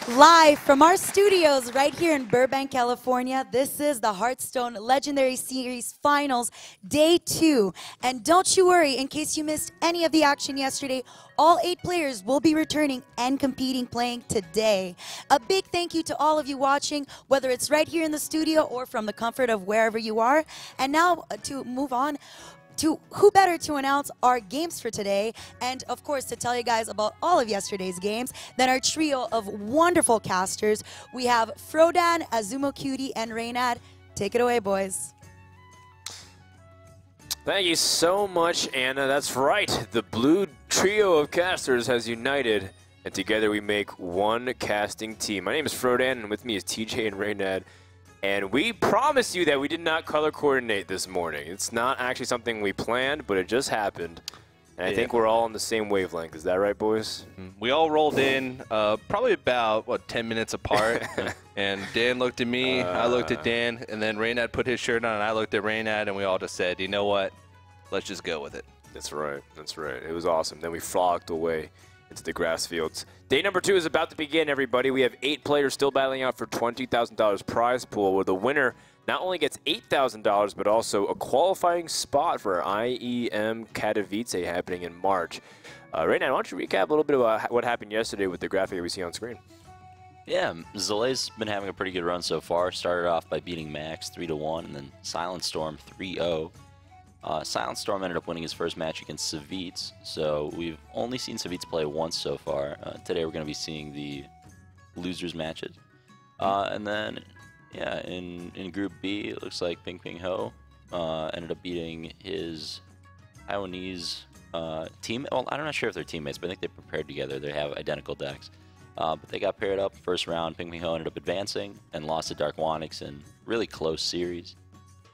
Live from our studios right here in Burbank, California, this is the Hearthstone Legendary Series Finals, Day 2. And don't you worry, in case you missed any of the action yesterday, all 8 players will be returning and competing playing today. A big thank you to all of you watching, whether it's right here in the studio or from the comfort of wherever you are. And now to move on, to who better to announce our games for today, and of course to tell you guys about all of yesterday's games than our trio of wonderful casters. We have Frodan, Azumo Cutie, and Reynad. Take it away, boys. Thank you so much, Anna. That's right. The blue trio of casters has united, and together we make one casting team. My name is Frodan, and with me is TJ and Reynad. And we promise you that we did not color coordinate this morning. It's not actually something we planned, but it just happened. And I think we're all on the same wavelength. Is that right, boys? We all rolled in probably about, 10 minutes apart. And Dan looked at me, I looked at Dan, and then Reynad put his shirt on, and I looked at Reynad, and we all just said, you know what? Let's just go with it. That's right. That's right. It was awesome. Then we flocked away into the grass fields. Day number 2 is about to begin, everybody. We have 8 players still battling out for $20,000 prize pool, where the winner not only gets $8,000, but also a qualifying spot for IEM Katowice happening in March. Right now, why don't you recap a little bit about what happened yesterday with the graphic that we see on screen? Yeah, Zale's been having a pretty good run so far. Started off by beating Max 3-1, and then Silent Storm 3-0. Silent Storm ended up winning his first match against Savjz, so we've only seen Savjz play once so far. Today we're going to be seeing the losers matches. And then, yeah, in Group B, it looks like Ping Ping Ho ended up beating his Taiwanese team. Well, I'm not sure if they're teammates, but I think they prepared together. They have identical decks. But they got paired up first round. Ping Ping Ho ended up advancing and lost to Dark Wanix in really close series.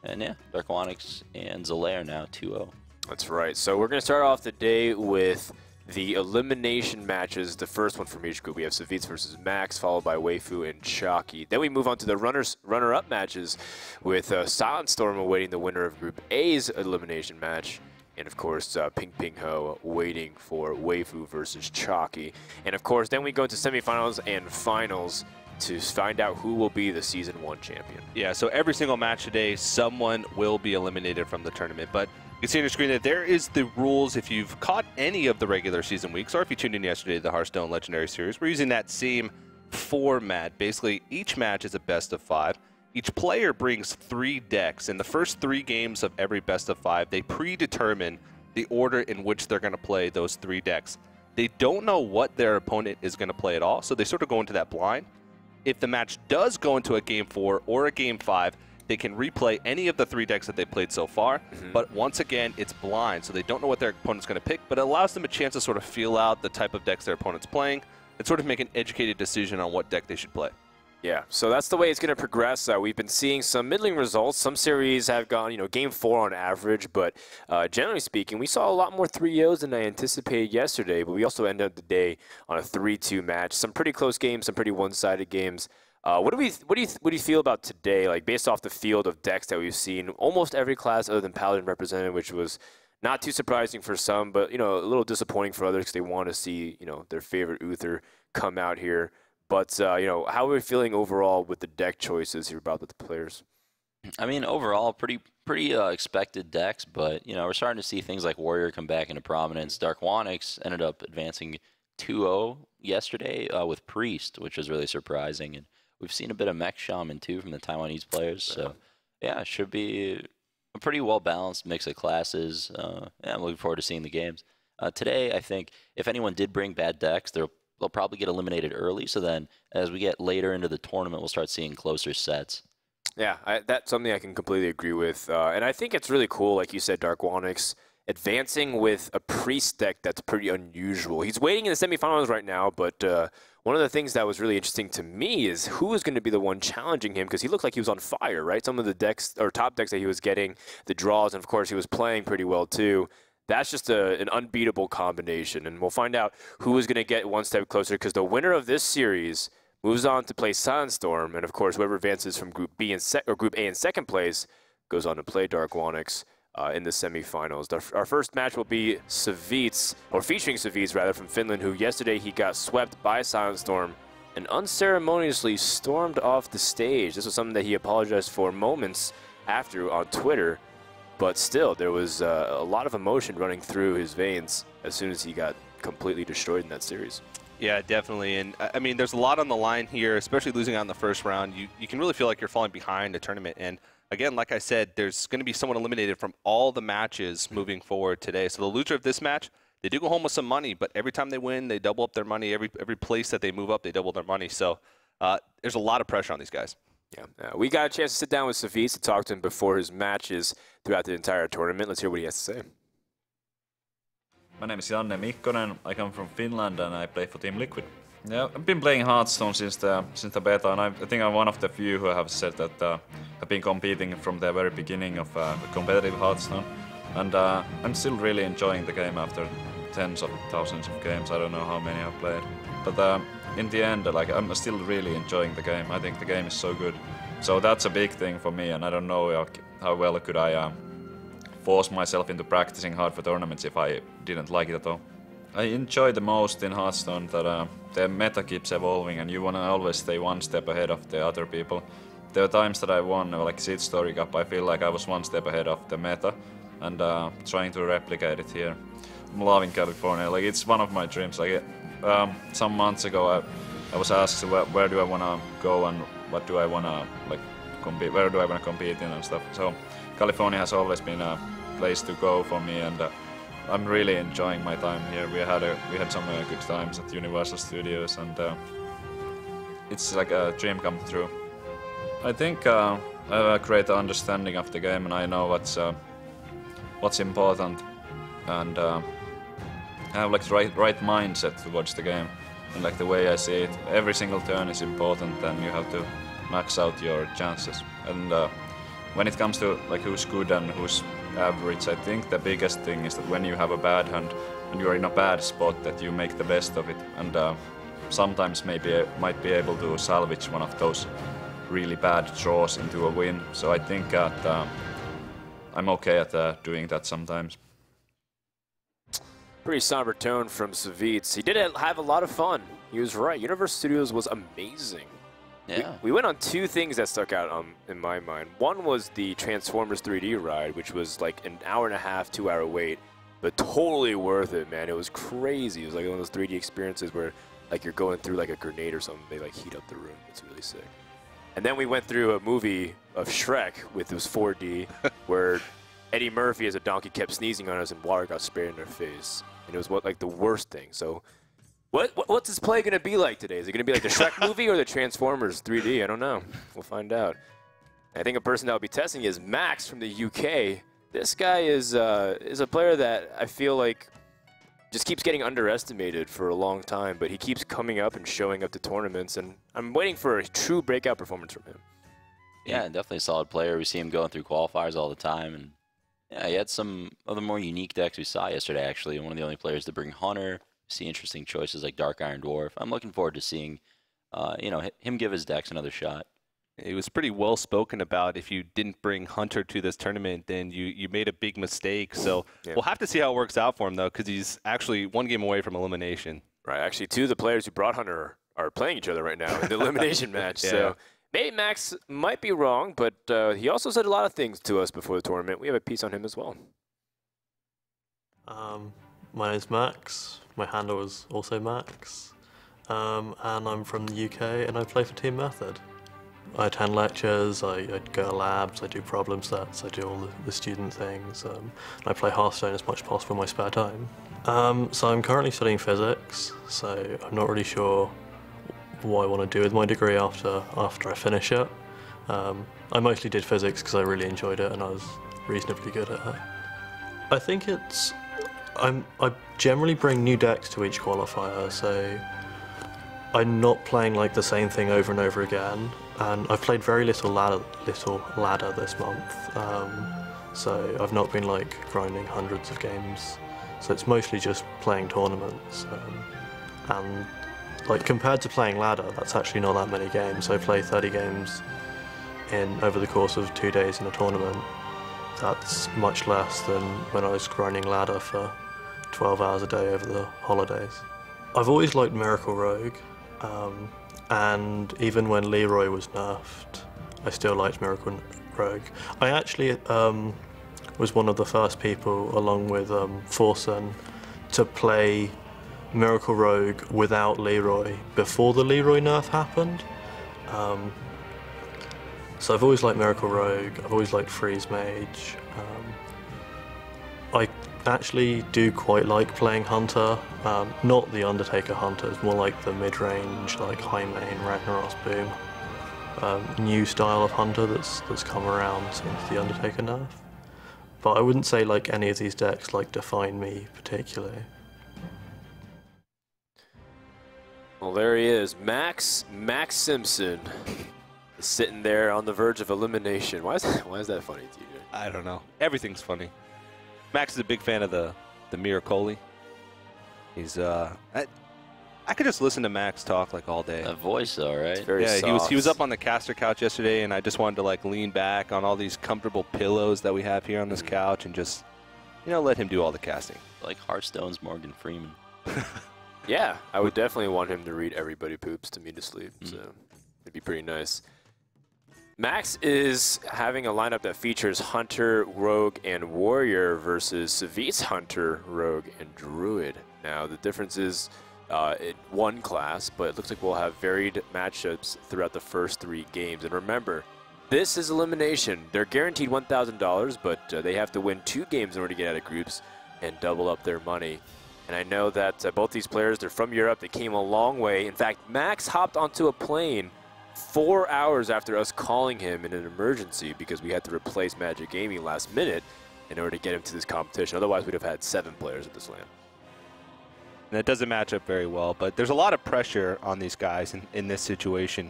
And yeah, Dark Wanix and Zale are now 2-0. That's right. So we're going to start off the day with the elimination matches. The first one from each group. We have Savjz versus Max, followed by Weifu and Chalky. Then we move on to the runner-up matches with Silent Storm awaiting the winner of Group A's elimination match. And of course, Ping Ping Ho waiting for Weifu versus Chalky. And of course, then we go to semifinals and finals to find out who will be the Season 1 champion. Yeah, so every single match today, someone will be eliminated from the tournament. But you can see on your screen that there is the rules if you've caught any of the regular season weeks, or if you tuned in yesterday to the Hearthstone Legendary Series. We're using that same format. Basically, each match is a best of 5. Each player brings 3 decks. In the first 3 games of every best of 5, they predetermine the order in which they're going to play those 3 decks. They don't know what their opponent is going to play at all, so they sort of go into that blind. If the match does go into a Game 4 or a Game 5, they can replay any of the 3 decks that they played so far. But once again, it's blind, so they don't know what their opponent's going to pick, but it allows them a chance to sort of feel out the type of decks their opponent's playing and sort of make an educated decision on what deck they should play. Yeah, so that's the way it's going to progress. We've been seeing some middling results. Some series have gone, Game 4 on average, but generally speaking, we saw a lot more 3-0s than I anticipated yesterday, but we also ended the day on a 3-2 match. Some pretty close games, some pretty one-sided games. What do you feel about today, like based off the field of decks that we've seen? Almost every class other than Paladin represented, which was not too surprising for some, but a little disappointing for others because they want to see their favorite Uther come out here. But, how are we feeling overall with the deck choices here about the players? I mean, overall, pretty expected decks, but, we're starting to see things like Warrior come back into prominence. Dark Wanix ended up advancing 2-0 yesterday with Priest, which was really surprising. And we've seen a bit of Mech Shaman, too, from the Taiwanese players. So, yeah, it should be a pretty well-balanced mix of classes. Yeah, I'm looking forward to seeing the games. Today, I think if anyone did bring bad decks, they'll probably get eliminated early, so then as we get later into the tournament, we'll start seeing closer sets. Yeah, that's something I can completely agree with. And I think it's really cool, like you said, Dark Wanix advancing with a Priest deck that's pretty unusual. He's waiting in the semifinals right now, but one of the things that was really interesting to me is who is going to be the one challenging him, because he looked like he was on fire, right? Some of the decks, or top decks that he was getting, the draws, and of course he was playing pretty well too. That's just an unbeatable combination, and we'll find out who is going to get one step closer, because the winner of this series moves on to play Silent Storm, and of course whoever advances from Group B or Group A in second place goes on to play Dark Wanix in the semifinals. Our first match will be Savjz, or featuring Savjz rather, from Finland, who yesterday he got swept by Silent Storm and unceremoniously stormed off the stage. This was something that he apologized for moments after on Twitter, but still, there was a lot of emotion running through his veins as soon as he got completely destroyed in that series. Yeah, definitely. And I mean, there's a lot on the line here, especially losing out in the first round. You can really feel like you're falling behind the tournament. And again, like I said, there's going to be someone eliminated from all the matches moving forward today. So the loser of this match, they do go home with some money, but every time they win, they double up their money. Every place that they move up, they double their money. So there's a lot of pressure on these guys. Yeah, we got a chance to sit down with Savjz to talk to him before his matches throughout the entire tournament. Let's hear what he has to say. My name is Janne Mikkonen. I come from Finland and I play for Team Liquid. Yeah, I've been playing Hearthstone since the beta, and I think I'm one of the few who have said that I've been competing from the very beginning of competitive Hearthstone, and I'm still really enjoying the game after tens of thousands of games. I don't know how many I've played, but in the end, like, I'm still really enjoying the game. I think the game is so good, so that's a big thing for me, and I don't know how well could I force myself into practicing hard for tournaments if I didn't like it at all. I enjoy the most in Hearthstone that the meta keeps evolving and you want to always stay one step ahead of the other people. There are times that I won, like Seed Story Cup, I feel like I was one step ahead of the meta and trying to replicate it here. I'm loving California, like it's one of my dreams. Like some months ago I was asked where do I want to go and what do I want to like compete, where do I want to compete in and stuff. So California has always been a place to go for me, and I'm really enjoying my time here. We had some good times at Universal Studios, and it's like a dream come true. I think I have a great understanding of the game, and I know what's important, and I have like the right mindset towards the game, and like the way I see it, every single turn is important, and you have to max out your chances. And when it comes to like who's good and who's average, I think the biggest thing is that when you have a bad hand and you're in a bad spot, that you make the best of it, and sometimes maybe might be able to salvage one of those really bad draws into a win. So I think that I'm okay at doing that sometimes. Pretty somber tone from Savjz. He did have a lot of fun. He was right. Universal Studios was amazing. Yeah. We went on two things that stuck out in my mind. One was the Transformers 3D ride, which was like an hour and a half, 2-hour wait, but totally worth it, man. It was crazy. It was like one of those 3D experiences where like you're going through like a grenade or something. They like heat up the room. It's really sick. And then we went through a movie of Shrek with it was 4D, where Eddie Murphy as a donkey kept sneezing on us and water got sprayed in their face. And it was like the worst thing. So what's this play going to be like today? Is it going to be like the Shrek movie or the Transformers 3D? I don't know. We'll find out. I think a person that will be testing is Max from the UK. This guy is a player that I feel like just keeps getting underestimated for a long time, but he keeps coming up and showing up to tournaments, and I'm waiting for a true breakout performance from him. Yeah, definitely a solid player. We see him going through qualifiers all the time, and yeah, he had some of the more unique decks we saw yesterday, actually. One of the only players to bring Hunter. See interesting choices like Dark Iron Dwarf. I'm looking forward to seeing, him give his decks another shot. It was pretty well spoken about. If you didn't bring Hunter to this tournament, then you made a big mistake. So yeah. We'll have to see how it works out for him, though, because he's actually one game away from elimination. Right. Actually, two of the players who brought Hunter are playing each other right now in the elimination match. Yeah. So maybe Max might be wrong, but he also said a lot of things to us before the tournament. We have a piece on him as well. My name's Max. My handle is also Max, and I'm from the UK, and I play for Team Method. I attend lectures, I go to labs, I do problem sets, I do all the student things, and I play Hearthstone as much as possible in my spare time. So I'm currently studying physics, so I'm not really sure what I want to do with my degree after I finish it. I mostly did physics because I really enjoyed it and I was reasonably good at it. I think I generally bring new decks to each qualifier, so I'm not playing like the same thing over and over again, and I've played very little ladder this month, so I've not been like grinding hundreds of games, so it's mostly just playing tournaments, and like compared to playing ladder, that's actually not that many games. So I play 30 games over the course of 2 days in a tournament. That's much less than when I was grinding ladder for 12 hours a day over the holidays. I've always liked Miracle Rogue, and even when Leroy was nerfed, I still liked Miracle Rogue. I actually was one of the first people, along with Forsen, to play Miracle Rogue without Leroy before the Leroy nerf happened. So I've always liked Miracle Rogue, I've always liked Freeze Mage. I actually do quite like playing Hunter, not the Undertaker Hunter, it's more like the mid-range, like high main, Ragnaros Boom. New style of Hunter that's come around since the Undertaker nerf. But I wouldn't say like any of these decks like define me particularly. Well, there he is, Max Simpson, sitting there on the verge of elimination. Why is that funny to you? I don't know. Everything's funny. Max is a big fan of the Miracoli. He's I could just listen to Max talk like all day. That voice, though, right? It's very Yeah, soft. he was up on the caster couch yesterday, and I just wanted to like lean back on all these comfortable pillows that we have here on this couch and just, you know, let him do all the casting. Like Hearthstone's Morgan Freeman. Yeah, I would definitely want him to read Everybody Poops to me to sleep, so it'd be pretty nice. Max is having a lineup that features Hunter, Rogue, and Warrior versus Savjz, Hunter, Rogue, and Druid. Now, the difference is in one class, but it looks like we'll have varied matchups throughout the first 3 games. And remember, this is elimination. They're guaranteed $1,000, but they have to win 2 games in order to get out of groups and double up their money. And I know that both these players, they're from Europe. They came a long way. In fact, Max hopped onto a plane 4 hours after us calling him in an emergency because we had to replace Magic Gaming last minute in order to get him to this competition. Otherwise, we'd have had 7 players at this LAN. And it doesn't match up very well, but there's a lot of pressure on these guys in this situation.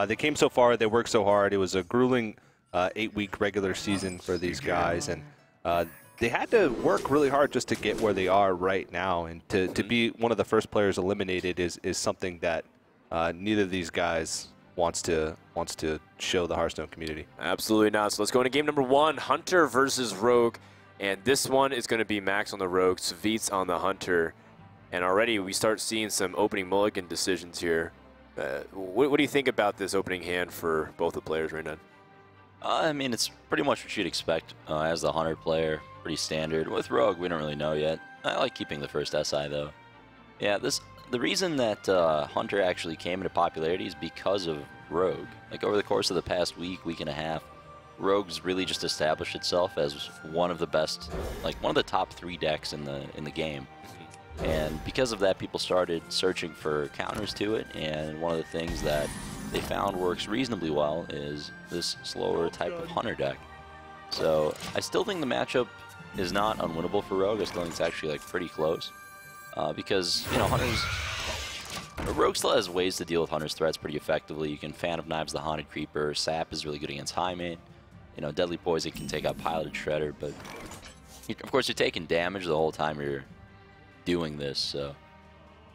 They came so far, they worked so hard. It was a grueling 8-week regular season for these guys, and they had to work really hard just to get where they are right now. And to be one of the first players eliminated is something that neither of these guys wants to show the Hearthstone community. Absolutely not. So let's go into game number 1, Hunter versus Rogue. And this one is going to be Max on the Rogue, Savjz on the Hunter. And already we start seeing some opening mulligan decisions here. What do you think about this opening hand for both the players right now? I mean, it's pretty much what you'd expect as the Hunter player. Pretty standard. With Rogue, we don't really know yet. I like keeping the first SI, though. Yeah, the reason that Hunter actually came into popularity is because of Rogue. Like, over the course of the past week and a half, Rogue's really just established itself as one of the best, like one of the top 3 decks in the game. And because of that, people started searching for counters to it, and one of the things that they found works reasonably well is this slower type of Hunter deck. So I still think the matchup is not unwinnable for Rogue. I still think it's actually like pretty close. Because, you know, Rogue still has ways to deal with Hunter's threats pretty effectively. You can Fan of Knives the Haunted Creeper. Sap is really good against high main. You know, Deadly Poison can take out Piloted Shredder, but of course you're taking damage the whole time you're doing this. So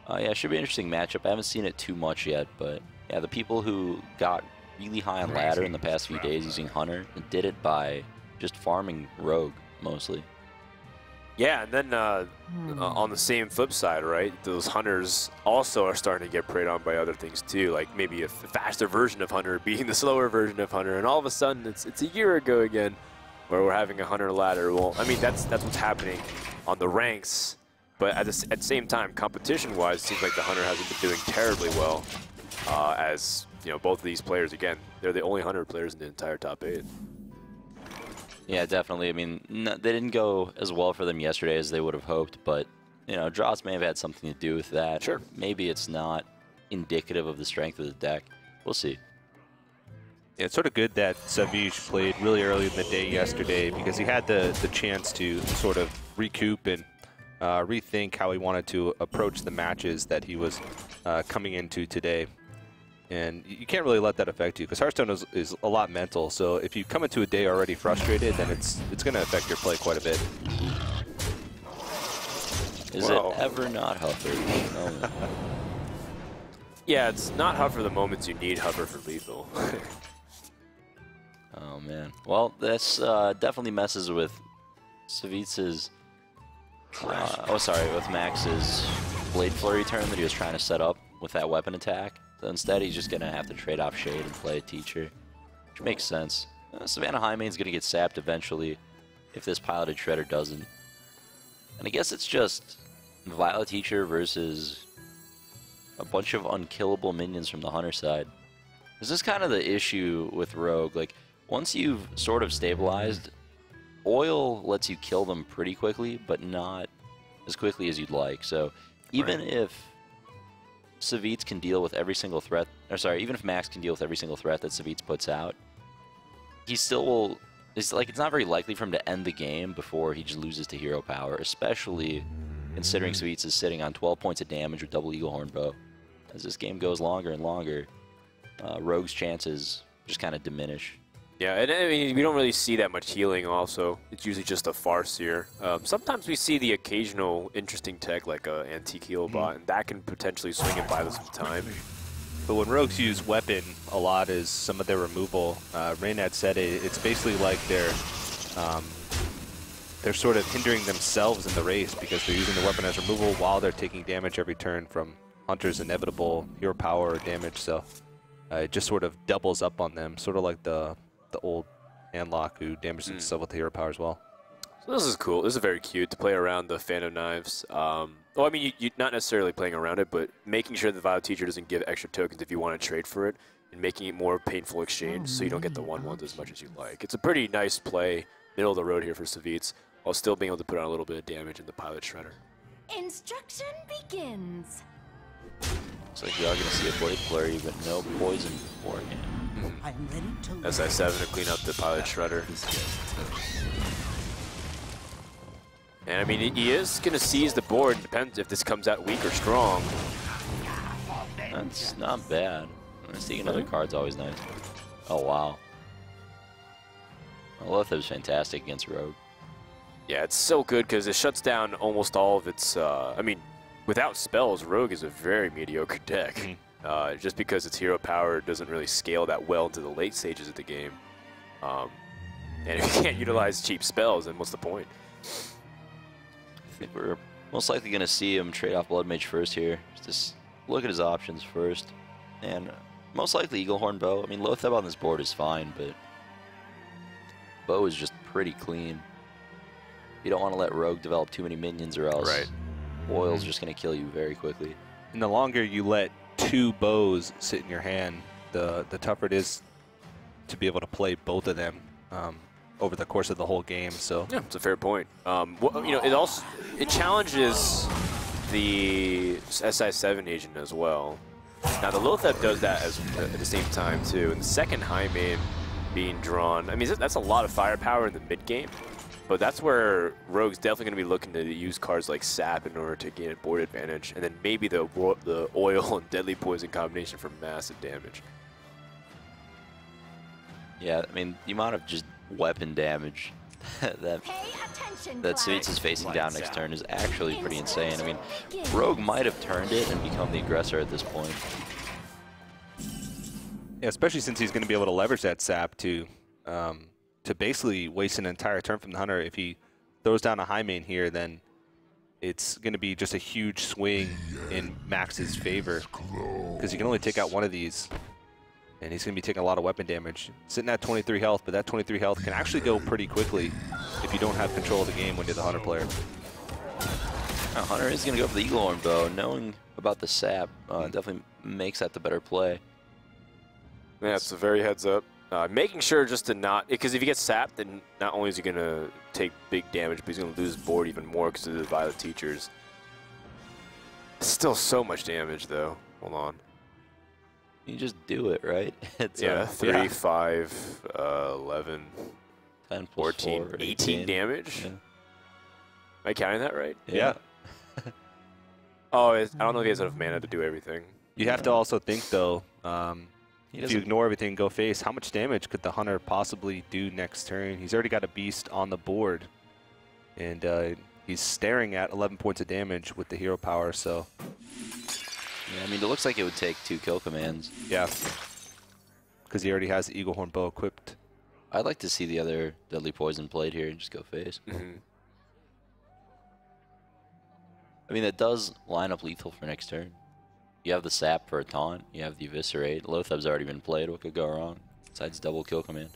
yeah, it should be an interesting matchup. I haven't seen it too much yet, but yeah, the people who got really high on ladder in the past few days using Hunter did it by just farming Rogue mostly. Yeah, and then on the same flip side, right, those Hunters also are starting to get preyed on by other things too, like maybe a faster version of Hunter beating the slower version of Hunter, and all of a sudden it's a year ago again where we're having a Hunter ladder. Well, I mean, that's what's happening on the ranks, but at the same time, competition-wise, it seems like the Hunter hasn't been doing terribly well, as, you know, both of these players, again, they're the only Hunter players in the entire top 8. Yeah, definitely. I mean, they didn't go as well for them yesterday as they would have hoped, but, you know, draws may have had something to do with that. Sure. Maybe it's not indicative of the strength of the deck. We'll see. Yeah, it's sort of good that Savjz played really early in the day yesterday because he had the chance to sort of recoup and rethink how he wanted to approach the matches that he was coming into today. And you can't really let that affect you because Hearthstone is a lot mental. So if you come into a day already frustrated, then it's going to affect your play quite a bit. Is it ever not Huffer? No. Yeah, it's not Huffer the moments you need Huffer for lethal. Oh, man. Well, this definitely messes with Savjz's... with Max's Blade Flurry turn that he was trying to set up with that weapon attack. So instead, he's just going to have to trade off Shade and play a Teacher, which makes sense. Savannah Highmane's going to get sapped eventually if this piloted Shredder doesn't. And I guess it's just Violet Teacher versus a bunch of unkillable minions from the Hunter side. This is kind of the issue with Rogue. Like, once you've sort of stabilized, Oil lets you kill them pretty quickly, but not as quickly as you'd like. So even if Savjz can deal with every single threat, or sorry, even if Max can deal with every single threat that Savjz puts out, he still will. It's like it's not very likely for him to end the game before he just loses to hero power, especially considering Savjz is sitting on 12 points of damage with double Eagle Horn Bow. As this game goes longer and longer, Rogue's chances just kind of diminish. Yeah, and I mean, we don't really see that much healing also. It's usually just a Farseer. Sometimes we see the occasional interesting tech like an Antique Heal Bot, and that can potentially swing and buy them some time. But when Rogues use weapon a lot is some of their removal. Reynad said it's basically like they're sort of hindering themselves in the race because they're using the weapon as removal while they're taking damage every turn from Hunter's inevitable hero power or damage. So it just sort of doubles up on them, sort of like the old Handlock who damages himself with the hero power as well. So this is cool. This is very cute to play around the Phantom Knives. Well, I mean, you're not necessarily playing around it, but making sure the Violet Teacher doesn't give extra tokens if you want to trade for it, and making it more painful exchange so you don't get the 1-1s as much as you like. It's a pretty nice play, middle of the road here for Savjz, while still being able to put on a little bit of damage in the Pilot Shredder. Instruction begins. Looks like we are going to see a Blade Flurry, but no poison beforehand. I'm ready to SI7 to clean up the Pilot Shredder. And I mean, he is going to seize the board. Depends if this comes out weak or strong. That's not bad. Seeing another card's always nice. Oh, wow. Lotheb's fantastic against Rogue. Yeah, it's so good because it shuts down almost all of its... I mean, without spells, Rogue is a very mediocre deck. Just because its hero power doesn't really scale that well into the late stages of the game. And if you can't utilize cheap spells, then what's the point? I think we're most likely going to see him trade off Blood Mage first here. Just look at his options first. And most likely Eagle Horn Bow. I mean, Lotheb on this board is fine, but Bow is just pretty clean. You don't want to let Rogue develop too many minions or else Oil's just going to kill you very quickly. And the longer you let 2 bows sit in your hand, the tougher it is to be able to play both of them over the course of the whole game. So yeah, it's a fair point. Well, you know, it challenges the SI7 agent as well. Now the Lotheb does that at the same time too. And the second Highmane being drawn, I mean that's a lot of firepower in the mid game. But that's where Rogue's definitely going to be looking to use cards like Sap in order to gain a board advantage, and then maybe the Oil and Deadly Poison combination for massive damage. Yeah, I mean, the amount of just weapon damage that Savjz is facing down next turn is actually pretty insane. I mean, Rogue might have turned it and become the aggressor at this point. yeah, especially since he's going to be able to leverage that Sap to basically waste an entire turn from the Hunter. If he throws down a Highmane here, then it's going to be just a huge swing in Max's favor because he can only take out one of these, and he's going to be taking a lot of weapon damage. Sitting at 23 health, but that 23 health can actually go pretty quickly if you don't have control of the game when you're the Hunter player. Now, Hunter is going to go for the Eagle Horn Bow. Knowing about the Sap definitely makes that the better play. Yeah, it's a very heads up. Making sure just to not, because if he gets sapped, then not only is he going to take big damage, but he's going to lose his board even more because of the Violet Teachers. Still so much damage, though. Hold on. You just do it, right? It's, yeah, 3, 5, 11, 10 plus 14, 4, 18 damage. Yeah. Am I counting that right? Yeah. Oh, I don't know if he has enough mana to do everything. You have to also think, though, if you doesn't- ignore everything and go face, how much damage could the Hunter possibly do next turn? He's already got a Beast on the board, and he's staring at 11 points of damage with the hero power, so... Yeah, I mean, it looks like it would take 2 kill commands. Yeah, because he already has the Eagle Horn Bow equipped. I'd like to see the other Deadly Poison played here and just go face. I mean, that does line up lethal for next turn. You have the sap for a taunt. You have the eviscerate. Lotheb's already been played. What could go wrong? Besides double kill command.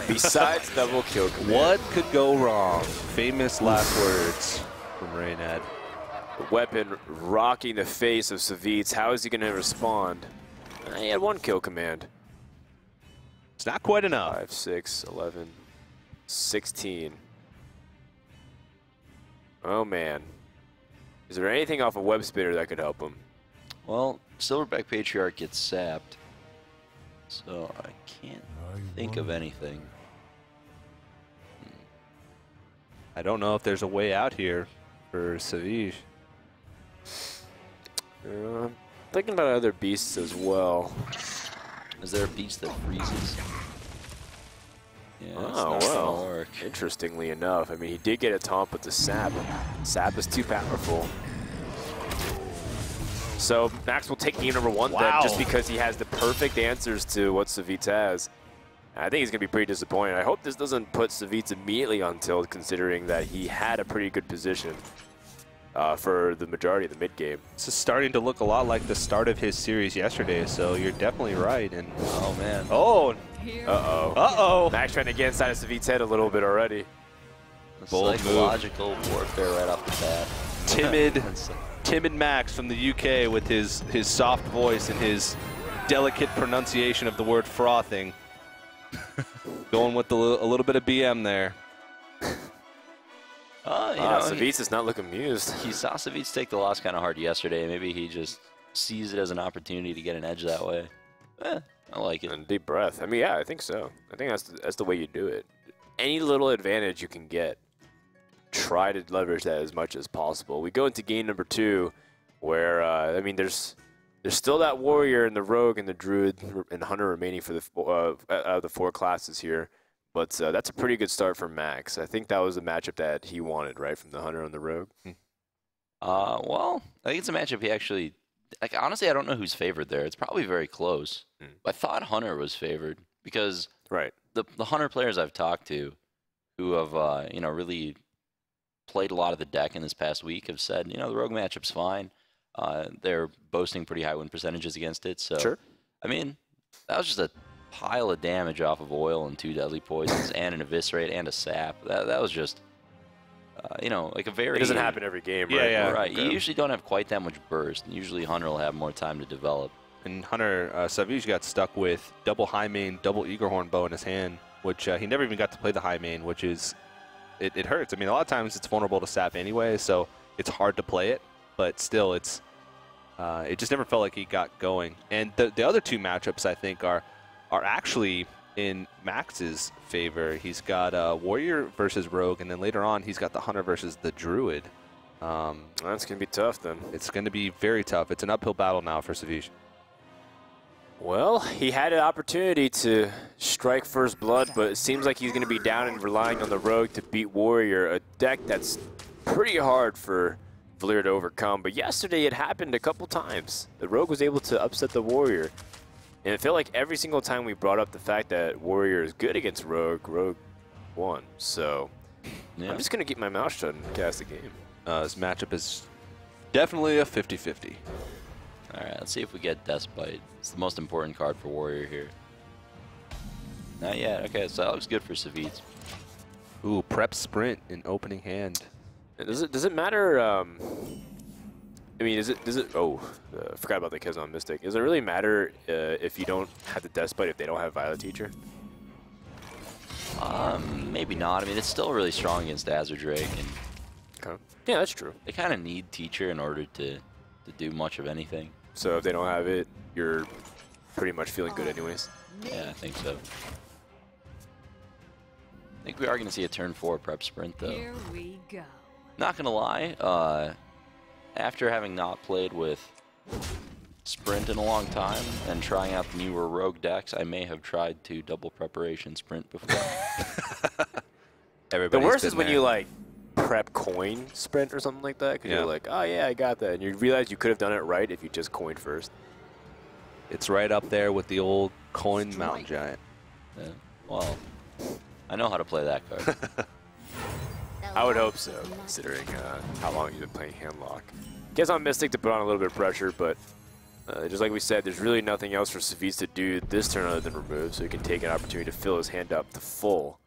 Besides double kill command. What could go wrong? Famous last words from Reynad. The weapon rocking the face of Savjz. How is he going to respond? He had 1 kill command. It's not quite enough. 5, 6, 11, 16. Oh, man. Is there anything off a web spinner that could help him? Well, Silverback Patriarch gets sapped, so I can't think of anything. I don't know if there's a way out here for Savjz. I'm thinking about other beasts as well. Is there a beast that freezes? Yeah, Oh, it's not well. gonna work. Interestingly enough, I mean, he did get a taunt with the sap. Sap is too powerful. So Max will take game number 1 then, just because he has the perfect answers to what Savjz has. I think he's going to be pretty disappointed. I hope this doesn't put Savjz immediately on tilt, considering that he had a pretty good position for the majority of the mid game. This is starting to look a lot like the start of his series yesterday, so you're definitely right. And Oh, man. oh, Uh-oh. uh-oh. Max trying to get inside of Savjz's head a little bit already. Bold move. Psychological warfare right off the bat. Timid Max from the UK with his soft voice and his delicate pronunciation of the word frothing. Going with a little bit of BM there. Savjz is not looking amused. He saw Savjz take the loss kind of hard yesterday. Maybe he just sees it as an opportunity to get an edge that way. I like it. And deep breath. I mean, yeah, I think so. I think that's the way you do it. Any little advantage you can get, try to leverage that as much as possible. We go into game number 2, where I mean, there's still that warrior and the rogue and the druid and hunter remaining for the out of the 4 classes here. But that's a pretty good start for Max. I think that was the matchup that he wanted, right, from the hunter and the rogue. Well, I think it's a matchup he actually. Like, honestly, I don't know who's favored there. It's probably very close. I thought Hunter was favored because the Hunter players I've talked to who have really played a lot of the deck in this past week have said, the rogue matchup's fine. They're boasting pretty high win percentages against it. So, Sure. I mean, that was just a pile of damage off of oil and 2 deadly poisons and an eviscerate and a sap. That was just, like a very... It doesn't happen every game, right? Yeah. Right. Okay. You usually don't have quite that much burst. Usually Hunter will have more time to develop. And Hunter, Savjz got stuck with double high main, double Eagerhorn bow in his hand, which he never even got to play the high main, which is, it hurts. I mean, a lot of times it's vulnerable to sap anyway, so it's hard to play it, but still it just never felt like he got going. And the other 2 matchups, I think, are actually in Max's favor. He's got warrior versus rogue, and then later on he's got the hunter versus the druid. That's going to be tough then. It's going to be very tough. It's an uphill battle now for Savjz. Well, he had an opportunity to strike first blood, but it seems like he's going to be down and relying on the rogue to beat warrior, a deck that's pretty hard for Valir to overcome. But yesterday it happened a couple times. The rogue was able to upset the warrior. And it felt like every single time we brought up the fact that warrior is good against rogue won. So I'm just going to keep my mouth shut and cast the game. This matchup is definitely a 50-50. All right, let's see if we get Despite. It's the most important card for warrior here. Not yet. Okay, so that looks good for Savjz. Ooh, prep sprint in opening hand. Does it matter? I mean, does it? Oh, forgot about the Kezan Mystic. Does it really matter if you don't have the Despite if they don't have Violet Teacher? Maybe not. I mean, it's still really strong against Azure Drake, and Okay. Yeah, that's true. they kind of need Teacher in order to do much of anything. So if they don't have it, you're pretty much feeling good anyways. Yeah, I think so. I think we are going to see a turn 4 prep sprint, though. Here we go. Not going to lie, after having not played with sprint in a long time and trying out the newer rogue decks, I may have tried to double preparation sprint before. The worst is when you like prep coin sprint or something like that, because Yeah. you're like, oh yeah, I got that, and you realize you could have done it right if you just coined first. It's right up there with the old coin mountain giant. Yeah. Well, I know how to play that card. I would hope so, considering how long you've been playing Handlock. Gets on Mystic to put on a little bit of pressure, but just like we said, there's really nothing else for Savjz to do this turn other than remove, so he can take an opportunity to fill his hand up to full.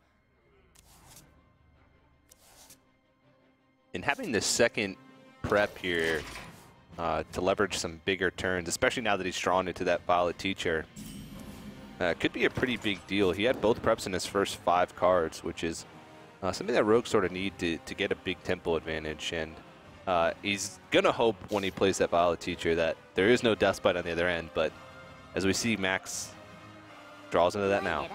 And having this second prep here to leverage some bigger turns, especially now that he's drawn into that Violet Teacher, could be a pretty big deal. He had both preps in his first 5 cards, which is something that rogues sort of need to get a big tempo advantage. And he's going to hope when he plays that Violet Teacher that there is no Death Bite on the other end. But as we see, Max draws into that now.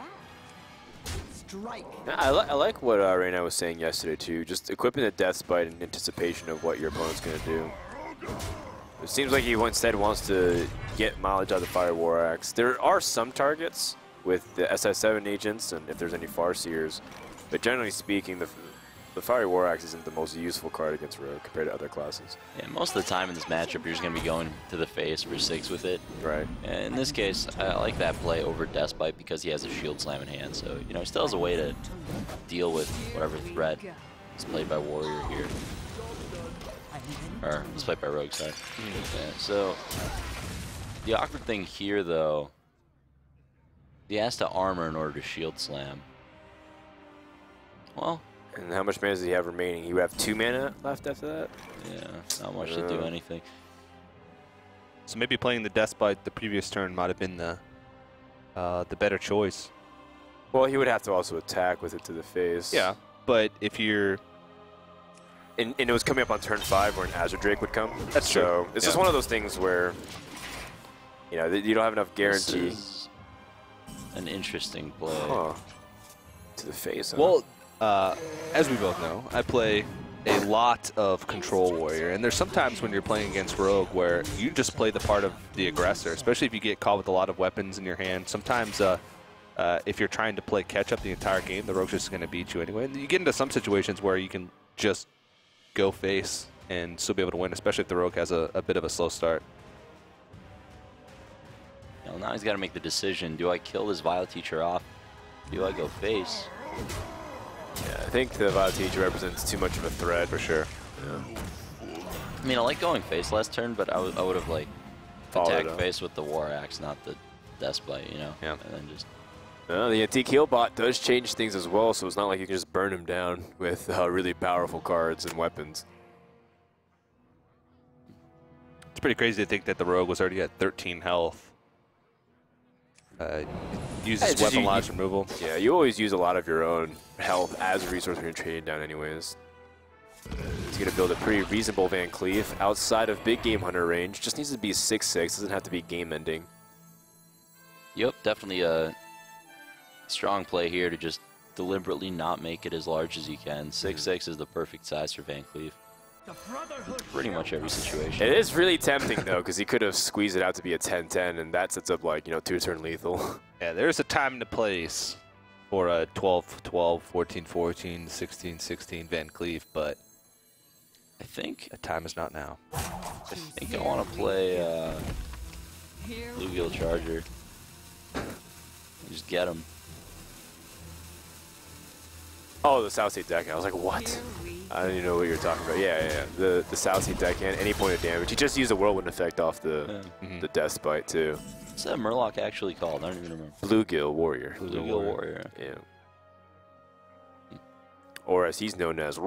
I like what Reyna was saying yesterday too, just equipping the Death Bite in anticipation of what your opponent's going to do. It seems like he instead wants to get mileage out of the Fire War Axe. There are some targets with the SI7 agents and if there's any Farseers, but generally speaking, the Fire War Axe isn't the most useful card against Rogue compared to other classes. Yeah, most of the time in this matchup, you're just going to be going to the face for 6 with it. Right. And in this case, I like that play over Death Bite because he has a Shield Slam in hand. So, you know, he still has a way to deal with whatever threat is played by Warrior here. Or, it's played by Rogue, sorry. Yeah, so, the awkward thing here, though, he has to armor in order to Shield Slam. Well... And how much mana does he have remaining? He would have 2 mana left after that? Yeah, not much to do anything. So maybe playing the Death Bite the previous turn might have been the better choice. Well, he would have to also attack with it to the face. Yeah, but if you're... And it was coming up on turn 5 where an Azure Drake would come. That's true. So it's just one of those things where, you know, you don't have enough guarantee. This is an interesting play. Huh. To the face, huh? Well, as we both know, I play a lot of Control Warrior, and there's sometimes when you're playing against Rogue where you just play the part of the aggressor, especially if you get caught with a lot of weapons in your hand. Sometimes if you're trying to play catch-up the entire game, the Rogue's just going to beat you anyway. And you get into some situations where you can just go face and still be able to win, especially if the Rogue has a bit of a slow start. Well, now he's got to make the decision. Do I kill this Violet Teacher off? Do I go face? Yeah, I think the Violet Teacher represents too much of a threat for sure. Yeah. I mean, I like going face last turn, but I would have like attacked up. face with the War Axe, not the Death Bite, you know? Yeah. And then just... The Antique Heal bot does change things as well, so it's not like you can just burn him down with really powerful cards and weapons. It's pretty crazy to think that the Rogue was already at 13 health. Uses weapon loss removal. Yeah, you always use a lot of your own health as a resource when you're trading down anyways. He's going to build a pretty reasonable Van Cleef outside of big game hunter range. Just needs to be 6/6, doesn't have to be game ending. Yep, definitely a strong play here to just deliberately not make it as large as you can. 6/6 is the perfect size for Van Cleef. Pretty much every situation. It is really tempting though, because he could have squeezed it out to be a 10-10, and that sets up like, you know, 2-turn lethal. Yeah, there's a time and a place for a 12-12, 14-14, 16-16 Van Cleef, but I think the time is not now. I think I want to play Bluegill Charger. Just get him. Oh, the South State deckhand. I was like, what? I don't even know what you're talking about. Yeah. The South State deckhand, any point of damage. He just used the Whirlwind effect off the Death Bite too. What's that Murloc actually called? I don't even remember. Bluegill Warrior. Bluegill Warrior. Yeah. Or as he's known as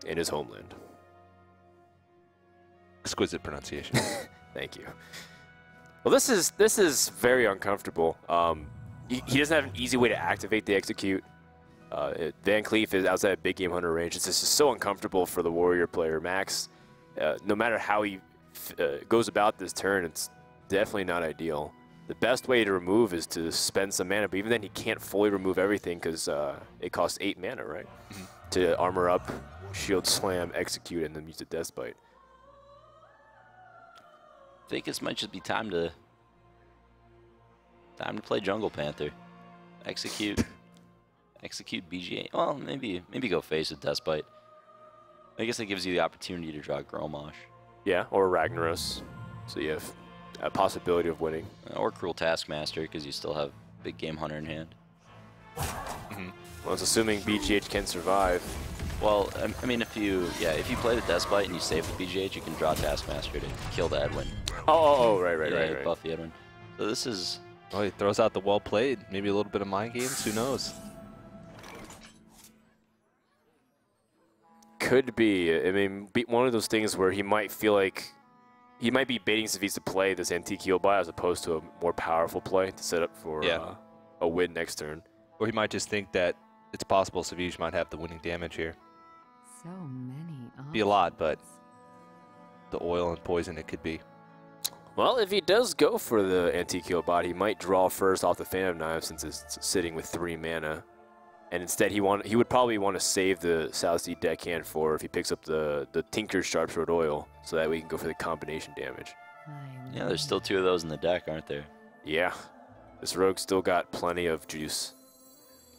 in his homeland. Exquisite pronunciation. Thank you. Well, this is very uncomfortable. He doesn't have an easy way to activate the execute. Van Cleef is outside of big game hunter range. It's just so uncomfortable for the Warrior player. Max, no matter how he goes about this turn, it's definitely not ideal. The best way to remove is to spend some mana, but even then he can't fully remove everything because it costs 8 mana, right? To armor up, shield slam, execute, and then use the Death Bite. I think this might just be time to play Jungle Panther. Execute BGA. Well, maybe go face with Death Bite. I guess it gives you the opportunity to draw Grommash. Yeah, or Ragnaros. So you have a possibility of winning. Or Cruel Taskmaster, because you still have big game hunter in hand. Well, it's assuming BGH can survive. Well, I mean, if you play the Despite and you save the BGH, you can draw Taskmaster to kill the Edwin. Right. Buff the Edwin. So this is... Oh, he throws out the well played. Maybe a little bit of mind games. Who knows? Could be. I mean, one of those things where he might feel like he might be baiting Savjz to play this antique heal buy as opposed to a more powerful play to set up for a win next turn. Or he might just think that it's possible Savjz might have the winning damage here. So many options. Be a lot, but the oil and poison it could be. Well, if he does go for the antique heal bot, he might draw first off the Phantom Knife since it's sitting with 3 mana. And instead, he would probably want to save the Savjz deckhand for if he picks up the Tinker's Sharpsword Oil, so that we can go for the combination damage. Yeah, there's still 2 of those in the deck, aren't there? Yeah, this rogue still got plenty of juice.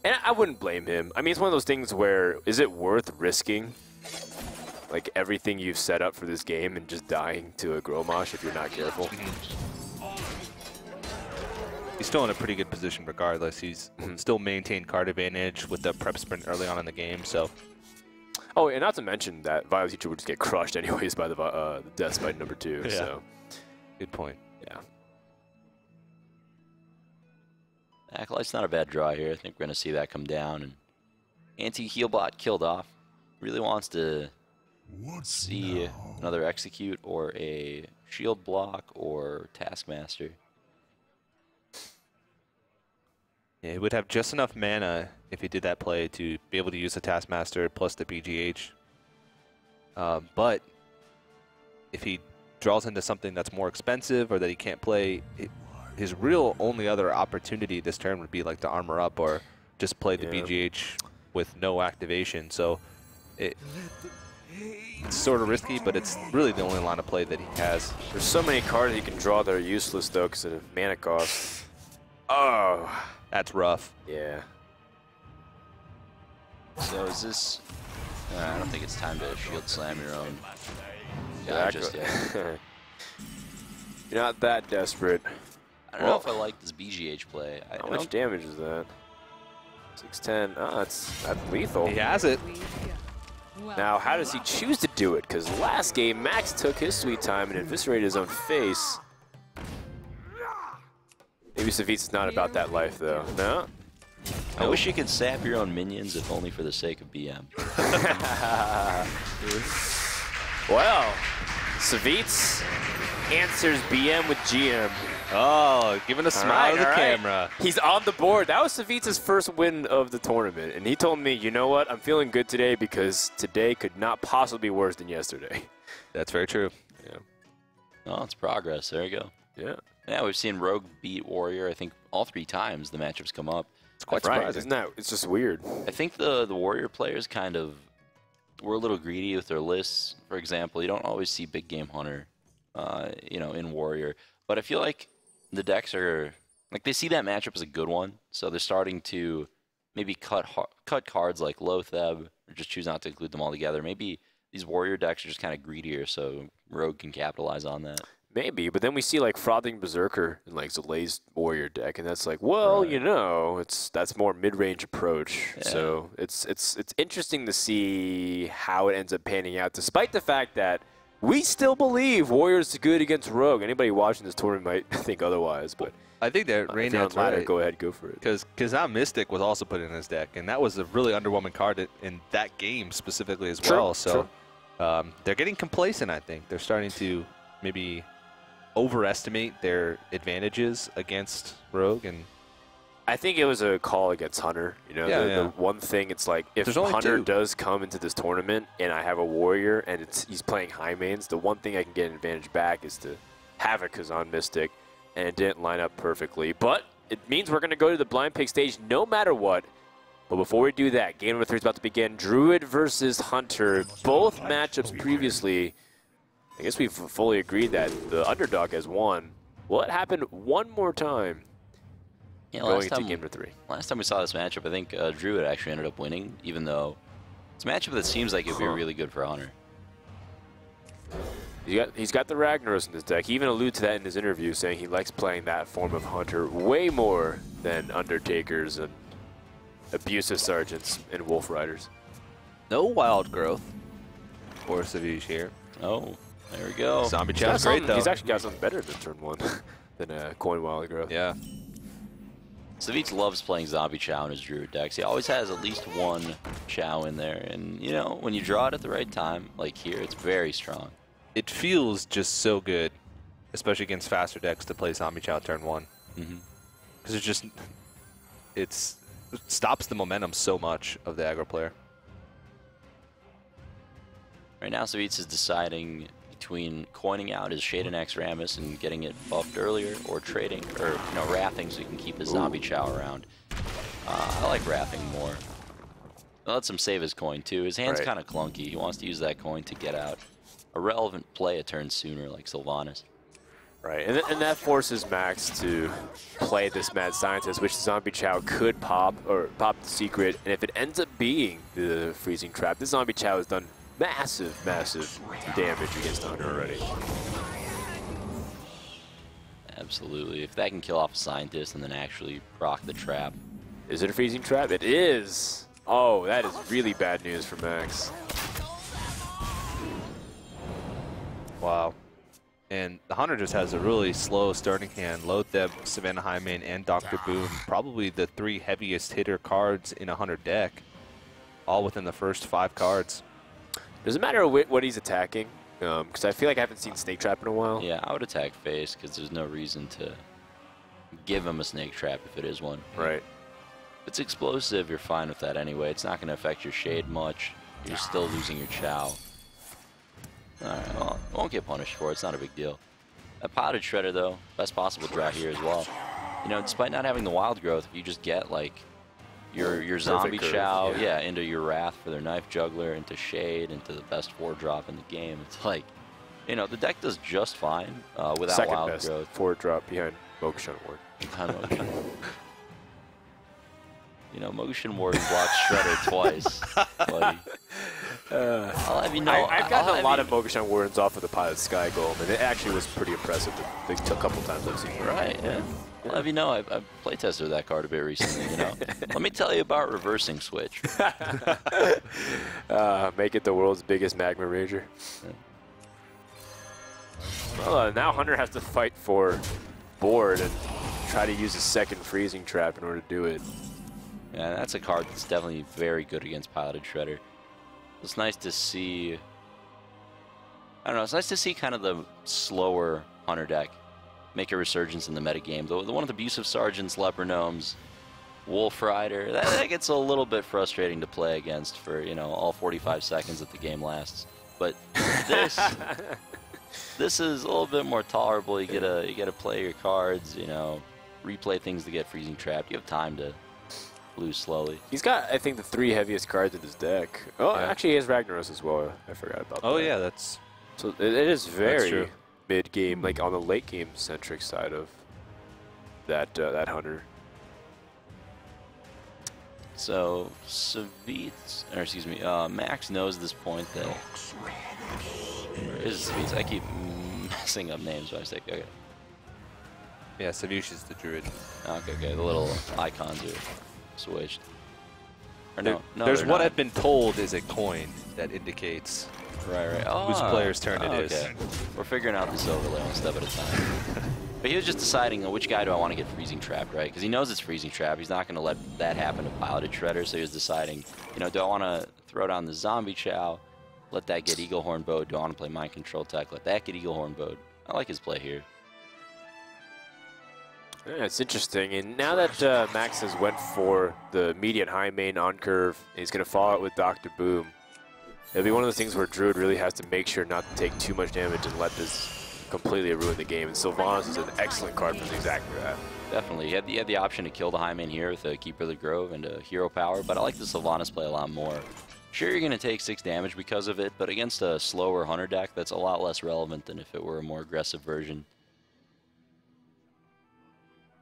And I wouldn't blame him. I mean, it's one of those things where, is it worth risking like everything you've set up for this game and just dying to a Gromosh if you're not careful? He's still in a pretty good position regardless. He's still maintained card advantage with the prep sprint early on in the game, so. Oh, and not to mention that Violet Teacher would just get crushed anyways by the Despite number 2, Yeah. so. Good point. Yeah. Acolyte's not a bad draw here. I think we're going to see that come down. And anti-healbot killed off. Really wants to see another execute or a shield block or Taskmaster. Yeah, he would have just enough mana if he did that play to be able to use the Taskmaster plus the BGH. But if he draws into something that's more expensive or that he can't play, his real only other opportunity this turn would be like to armor up or just play the BGH with no activation. So it's sort of risky, but it's really the only line of play that he has. There's so many cards he can draw that are useless though because of mana cost. Oh. That's rough. Yeah. So is this... I don't think it's time to shield slam your own. Yeah, just yet. You're not that desperate. I don't know if I like this BGH play. How much damage is that? 610. Oh, that's lethal. He has it. Now, how does he choose to do it? Because last game, Max took his sweet time and eviscerated his own face. Maybe Savjz is not about that life, though. No? I wish you could sap your own minions, if only for the sake of BM. Well, Savjz answers BM with GM. Oh, giving a smile to the camera. He's on the board. That was Savjz's first win of the tournament. And he told me, you know what? I'm feeling good today because today could not possibly be worse than yesterday. That's very true. Yeah. Oh, it's progress. There you go. Yeah. Yeah, we've seen Rogue beat Warrior, I think, all 3 times the matchups come up. It's quite Right, surprising. isn't that? It's just weird. I think the Warrior players kind of were a little greedy with their lists. For example, you don't always see Big Game Hunter, you know, in Warrior. But I feel like the decks are, like, they see that matchup as a good one, so they're starting to maybe cut cards like Lotheb, or just choose not to include them all together. Maybe these Warrior decks are just kind of greedier, so Rogue can capitalize on that. Maybe, but then we see like Frothing Berserker in like Zalae's Warrior deck, and that's like, well, you know, that's more mid-range approach. Yeah. So it's interesting to see how it ends up panning out, despite the fact that we still believe Warrior's good against Rogue. Anybody watching this tournament might think otherwise, but I think that if you're on Reynard's ladder, right. go ahead, go for it. Because that Mystic was also put in his deck, and that was a really underwhelming card in that game specifically as well. So they're getting complacent, I think. They're starting to maybe overestimate their advantages against Rogue. And I think it was a call against Hunter. You know, the one thing, it's like, if There's only Hunter 2. does come into this tournament and I have a Warrior and he's playing high mains, the one thing I can get an advantage back is to have a Kazan Mystic, and it didn't line up perfectly. But it means we're going to go to the blind pick stage no matter what. But before we do that, game number 3 is about to begin. Druid versus Hunter. Both matchups previously, I guess we've fully agreed that the underdog has won. Will it happen one more time? Yeah, Going into game number 3. Last time we saw this matchup, I think Druid actually ended up winning, even though it's a matchup that seems like it would be really good for Hunter. He's got the Ragnaros in his deck. He even alluded to that in his interview, saying he likes playing that form of Hunter way more than Undertakers and Abusive Sergeants and Wolf Riders. No wild growth for Savjz here. Oh, there we go. Zombie Chow's great, though. He's actually got something better than turn 1 than coin wild growth. Yeah. Savjz loves playing Zombie Chow in his Druid decks. He always has at least one Chow in there. And, you know, when you draw it at the right time, like here, it's very strong. It feels just so good, especially against faster decks, to play Zombie Chow turn 1. Because it's just, it stops the momentum so much of the aggro player. Right now, Savjz is deciding between coining out his Shade and X Rammus and getting it buffed earlier, or trading, or, you know, wrathing so he can keep his Zombie Chow around. I like wrathing more. It lets him save his coin, too. His hand's kind of clunky. He wants to use that coin to get out a relevant play a turn sooner, like Sylvanas. Right, and that forces Max to play this Mad Scientist, which Zombie Chow could pop, or pop the secret, and if it ends up being the Freezing Trap, this Zombie Chow has done massive, massive damage against the Hunter already. Absolutely. If that can kill off a Scientist and then actually proc the trap. Is it a Freezing Trap? It is! Oh, that is really bad news for Max. Wow. And the Hunter just has a really slow starting hand. Loatheb, Savannah Highmane, and Dr. Boom. Probably the 3 heaviest hitter cards in a Hunter deck. All within the first 5 cards. Does it matter what he's attacking? Because I feel like I haven't seen Snake Trap in a while. Yeah, I would attack face because there's no reason to give him a Snake Trap if it is one. Right. If it's explosive, you're fine with that anyway. It's not going to affect your Shade much. You're still losing your Chow. Alright, well, I won't get punished for it. It's not a big deal. That Potted Shredder, though, best possible draw here as well. You know, despite not having the wild growth, if you just get, like, your Zombie Chow, yeah, into your Wrath for their Knife Juggler, into Shade, into the best 4-drop in the game, it's like, you know, the deck does just fine without Second wild best growth. 4-drop behind Mogushan Ward. You know, Mogushan Ward blocked Shredder twice, buddy. I'll have you know, I've gotten a lot of Mogushan Wardens off of the Pilot Sky Golem, and it actually was pretty impressive. They took a couple times I've seen. Right, yeah. I'll have you know, I playtested that card a bit recently, you know. Let me tell you about Reversing Switch. Make it the world's biggest Magma Rager. Yeah. Well, now Hunter has to fight for board and try to use a second Freezing Trap in order to do it. Yeah, that's a card that's definitely very good against Piloted Shredder. It's nice to see, I don't know, it's nice to see kind of the slower Hunter deck make a resurgence in the metagame. The one of the Abusive Sergeants, Leper Gnomes, Wolf Rider, that gets a little bit frustrating to play against for, you know, all 45 seconds that the game lasts. But this is a little bit more tolerable. You get to play your cards, you know, replay things to get Freezing Trapped. You have time to lose slowly. He's got, I think, the 3 heaviest cards in his deck. Oh, actually, he has Ragnaros as well. I forgot about that. Oh, yeah, that's... So it is very mid-game, like on the late-game centric side of that that Hunter. So Savjz, or excuse me, Max knows at this point that. Where is Savjz? I keep messing up names by mistake. Okay. Yeah, Savjz is the Druid. Okay, the little icons are switched. Or no, there's what I've been told is a coin that indicates right. whose player's turn it is. We're figuring out this overlay one step at a time. But he was just deciding which guy do I want to get Freezing Trapped, right? Because he knows it's Freezing Trap. He's not going to let that happen to Piloted Shredder. So he was deciding, you know, do I want to throw down the Zombie Chow, let that get Eagle Horn Bowed? Do I want to play Mind Control Tech, let that get Eagle Horn Bowed? I like his play here. Yeah, it's interesting. And now that Max has went for the immediate high main on curve, he's going to follow it with Dr. Boom. It'll be one of those things where Druid really has to make sure not to take too much damage and let this completely ruin the game. And Sylvanas is an excellent card for exactly that. Definitely. He had the option to kill the high main here with a Keeper of the Grove and a Hero Power, but I like the Sylvanas play a lot more. Sure, you're going to take 6 damage because of it, but against a slower Hunter deck, that's a lot less relevant than if it were a more aggressive version.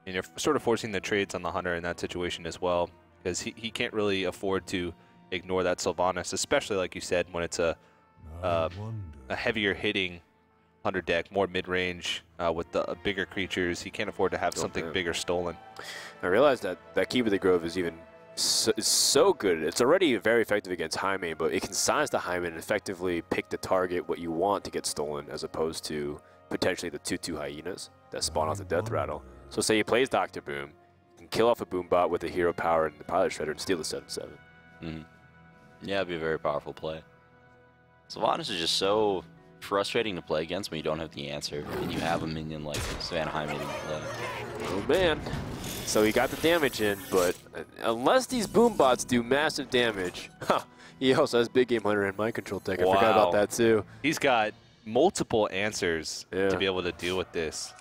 And you're sort of forcing the trades on the Hunter in that situation as well, because he can't really afford to ignore that Sylvanas, especially like you said, when it's a heavier hitting Hunter deck, more mid-range with the bigger creatures. He can't afford to have something bigger stolen. I realized that Keeper of the Grove is even is so good. It's already very effective against high main, but it can size the high main and effectively pick the target what you want to get stolen, as opposed to potentially the 2/2 hyenas that spawn off the death rattle. So say he plays Dr. Boom, you can kill off a Boom bot with a hero power and the pilot shredder and steal the 7/7. Yeah, it'd be a very powerful play. Savjz is just so frustrating to play against when you don't have the answer and you have a minion like Savannah Hyman in play. Oh man. So he got the damage in, but unless these boom bots do massive damage, he also has Big Game Hunter and Mind Control Tech. I forgot about that too. He's got multiple answers to be able to deal with this.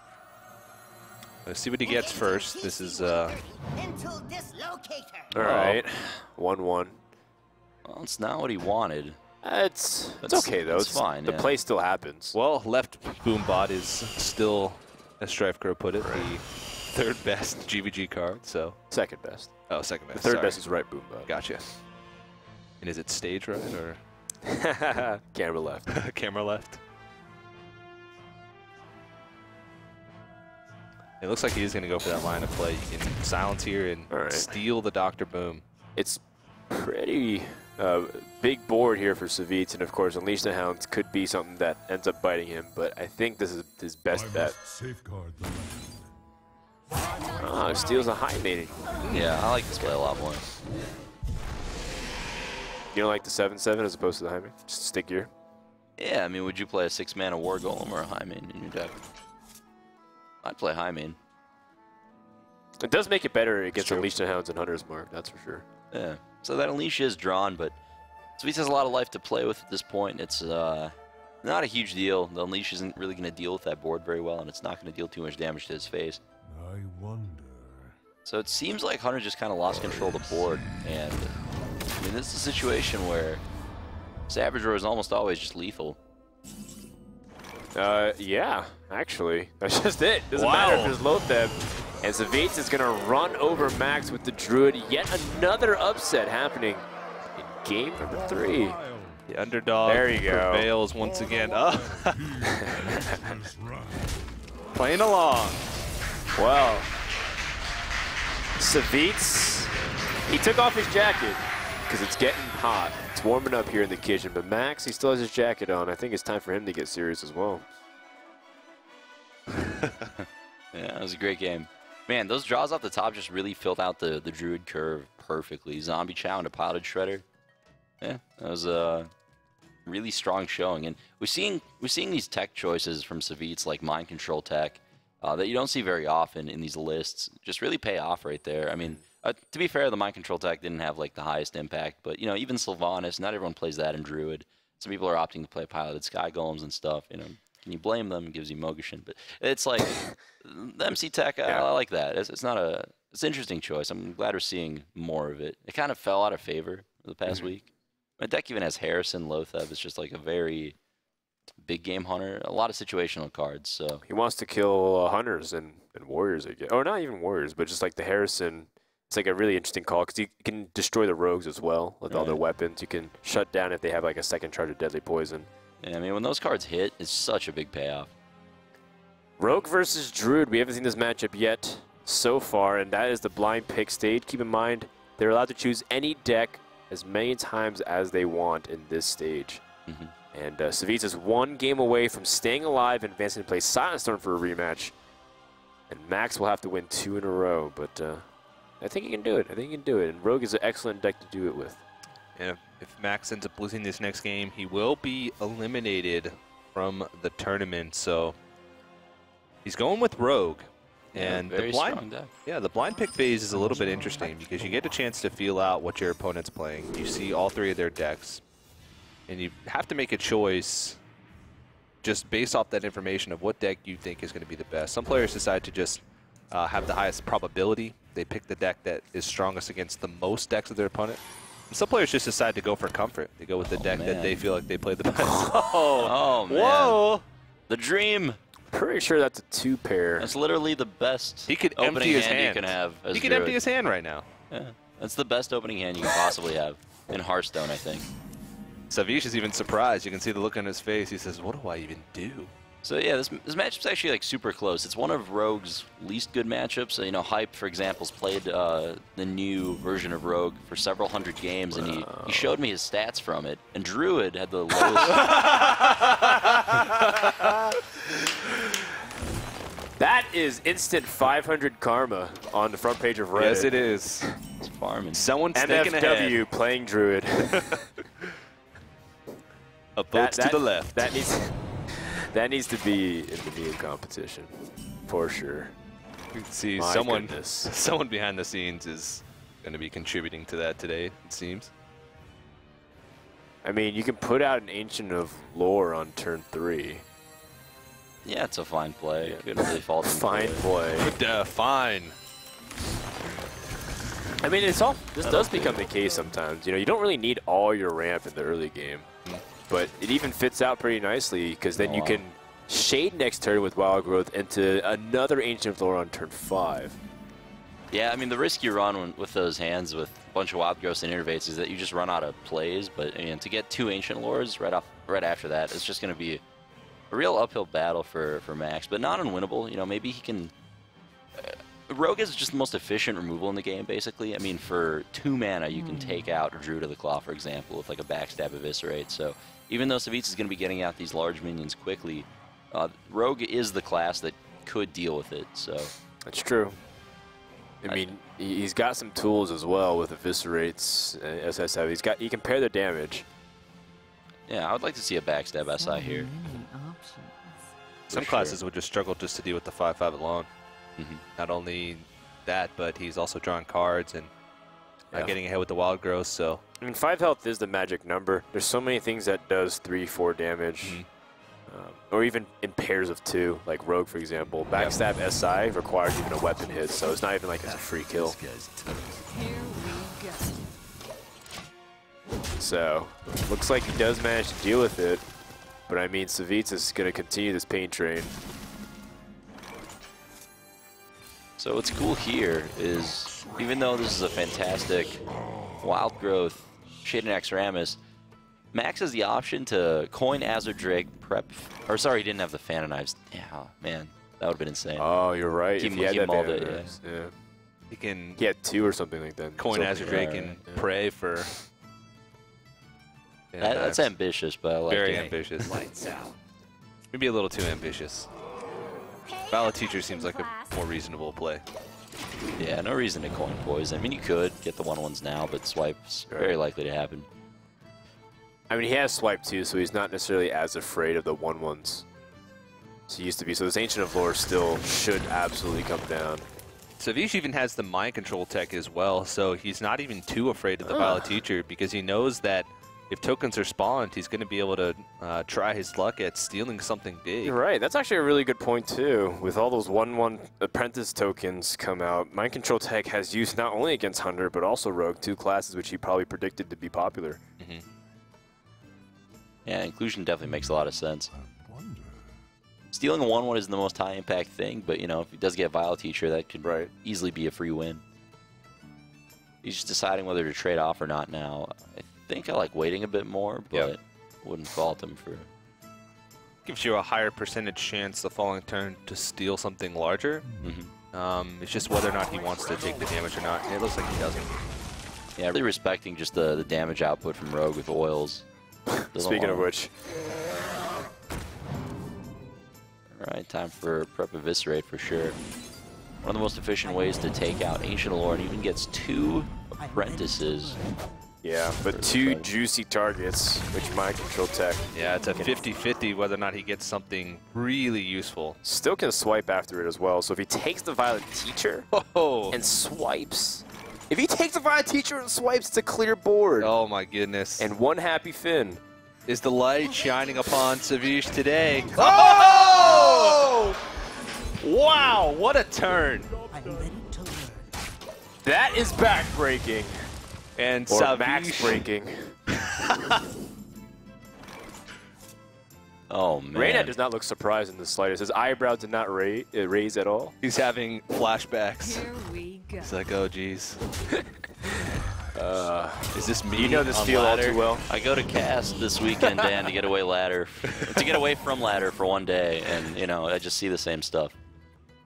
Let's see what he gets first. This is all right, 1-1. Well, it's not what he wanted. It's okay though. It's fine. The play still happens. Well, left boom bot is still, as Strife Crow put it, the third best GVG card. So second best. Oh, second best. The third best is right boom bot. Gotcha. And is it stage right or camera left? Camera left. It looks like he is going to go for that line of play. You can silence here and steal the Dr. Boom. It's pretty big board here for Savjz, and of course Unleash the Hounds could be something that ends up biting him, but I think this is his best bet. Oh, steals a high main. Yeah, I like this play a lot more. You don't like the 7/7 as opposed to the high main? Just stick here? Yeah, I mean, would you play a 6-mana War Golem or a high main in your deck? I'd play high main. It does make it better against Unleash the Hounds and Hunter's Mark, that's for sure. Yeah, so that Unleash is drawn, but Savjz has a lot of life to play with at this point. It's not a huge deal. The Unleash isn't really going to deal with that board very well, and it's not going to deal too much damage to his face. I wonder. So it seems like Hunter just kind of lost control of the board, and I mean, this is a situation where Savjz is almost always just lethal. Yeah, actually. That's just it. Doesn't matter if there's Lotheb. And Savjz is going to run over Max with the Druid. Yet another upset happening in game number 3. The underdog prevails once again. Oh. Playing along. Well, Savjz, he took off his jacket because it's getting hot. It's warming up here in the kitchen, but Max, he still has his jacket on. I think it's time for him to get serious as well. Yeah, it was a great game. Man, those draws off the top just really filled out the Druid curve perfectly. Zombie Chow and a Piloted Shredder. Yeah, that was a really strong showing. And we're seeing these tech choices from Savjz, like Mind Control Tech, that you don't see very often in these lists, just really pay off right there. I mean, to be fair, the Mind Control Tech didn't have like the highest impact, but you know, even Sylvanas, not everyone plays that in Druid. Some people are opting to play Piloted Sky Golems and stuff, you know. Can you blame them? It gives you Mogashin, but it's like the MC Tech. I like that. It's not a. It's an interesting choice. I'm glad we're seeing more of it. It kind of fell out of favor the past week. My deck even has Harrison, Lotheb. It's just like a very big game hunter. A lot of situational cards. So he wants to kill hunters and warriors, I guess. Or not even warriors, but just like the Harrison. It's like a really interesting call because you can destroy the rogues as well with all their weapons. You can shut down if they have like a second charge of deadly poison. Yeah, I mean, when those cards hit, it's such a big payoff. Rogue versus Druid. We haven't seen this matchup yet so far, and that is the blind pick stage. Keep in mind, they're allowed to choose any deck as many times as they want in this stage. And Savjz is one game away from staying alive and advancing to play Silent Storm for a rematch. And Max will have to win 2 in a row, but I think he can do it. I think he can do it. And Rogue is an excellent deck to do it with. And if Max ends up losing this next game, he will be eliminated from the tournament. So he's going with Rogue. And the blind pick phase is a little bit interesting because you get a chance to feel out what your opponent's playing. You see all 3 of their decks, and you have to make a choice just based off that information of what deck you think is going to be the best. Some players decide to just have the highest probability. They pick the deck that is strongest against the most decks of their opponent. And some players just decide to go for comfort. They go with the deck that they feel like they play the best. Oh, man. Whoa! The dream. Pretty sure that's a 2-pair. That's literally the best he could opening empty his hand hand you can have. He could empty his hand right now. Yeah, that's the best opening hand you can possibly have in Hearthstone, I think. Savjz is even surprised. You can see the look on his face. He says, what do I even do? So yeah, this matchup's actually like super close. It's one of Rogue's least good matchups. So, you know, Hype, for example, has played the new version of Rogue for several hundred games, and he showed me his stats from it. And Druid had the lowest. That is instant 500 karma on the front page of Reddit. Yes, it is. It's farming. Someone's thinking ahead. MFW playing Druid. Up votes to the left. That needs to be in the new competition, for sure. You can see My someone goodness. behind the scenes is going to be contributing to that today, it seems. I mean, you can put out an Ancient of Lore on turn 3. Yeah, it's a fine play. Couldn't really fault him. Fine play. Fine. I mean, this does become the case sometimes. You know, you don't really need all your ramp in the early game, but it even fits out pretty nicely because then you can shade next turn with Wild Growth into another Ancient of Lore on turn 5. Yeah, I mean, the risk you run with those hands with a bunch of Wild Growths and Innervates is that you just run out of plays, but I mean, to get 2 Ancient Lores right after that, it's just going to be a real uphill battle for Max, but not unwinnable. You know, maybe he can... Rogue is just the most efficient removal in the game, basically. I mean, for 2 mana, you can take out Druid of the Claw, for example, with like a backstab Eviscerate. So even though Savjz is going to be getting out these large minions quickly, Rogue is the class that could deal with it. So that's true. I mean, he's got some tools as well with Eviscerates, SSF. He can pair the damage. Yeah, I would like to see a backstab SI here. Some classes would just struggle just to deal with the 5/5 alone. Not only that, but he's also drawing cards and getting ahead with the Wild Growth. So I mean, 5 health is the magic number. There's so many things that does 3-4 damage, or even in pairs of 2, like Rogue, for example. Backstab SI requires even a weapon hit, so it's not even like it's a free kill. So looks like he does manage to deal with it, but I mean, Savjz is going to continue this pain train. So what's cool here is, even though this is a fantastic Wild Growth Shade and Axaramis, Max has the option to coin Azure Drake, prep, or sorry, he didn't have the Phantom Knives. Yeah, oh, man, that would have been insane. Oh, you're right. Keep if he had that mauled it, Knives, yeah. he can He had 2 or something like that. coin Azure Drake and pray for... That's ambitious, but I like Very it. ambitious. Maybe a little too ambitious. Valid Teacher seems like a more reasonable play. Yeah, no reason to coin Poison. I mean, you could get the 1/1s now, but Swipe's very likely to happen. I mean, he has Swipe too, so he's not necessarily as afraid of the 1/1s as he used to be. So this Ancient of Lore still should absolutely come down. Savjz even has the Mind Control tech as well, so he's not even too afraid of the Valid Teacher because he knows that if tokens are spawned, he's going to be able to try his luck at stealing something big. You're right. That's actually a really good point, too. With all those 1/1 Apprentice tokens come out, Mind Control Tech has use not only against Hunter, but also Rogue, 2 classes which he probably predicted to be popular. Yeah, inclusion definitely makes a lot of sense. Stealing a 1/1 isn't the most high-impact thing, but, you know, if he does get Vile Teacher, that could easily be a free win. He's just deciding whether to trade off or not now. I think I like waiting a bit more, but wouldn't fault him for... Gives you a higher percentage chance the following turn to steal something larger. It's just whether or not he wants to take the damage or not. It looks like he doesn't. Yeah, really respecting just the damage output from Rogue with oils. Speaking of which. Alright, time for Prep Eviscerate for sure. One of the most efficient ways to take out Ancient Lore, and even gets 2 Apprentices. Yeah, but 2 juicy targets, which Mind Control Tech. Yeah, it's a 50-50 whether or not he gets something really useful. Still can swipe after it as well. So if he takes the Violet Teacher and swipes, if he takes the Violet Teacher and swipes, it's a clear board. Oh my goodness. And 1 happy Finn. Is the light shining upon Savjz today? Oh! Wow, what a turn. That is backbreaking. And or Savjz max breaking. Oh, man. Reyna does not look surprised in the slightest. His eyebrow did not raise at all. He's having flashbacks. Here we go. It's like, oh, geez. Is this me? You know this on field all ladder? too well. I go to cast this weekend, Dan, to get away from ladder for one day, and you know I just see the same stuff.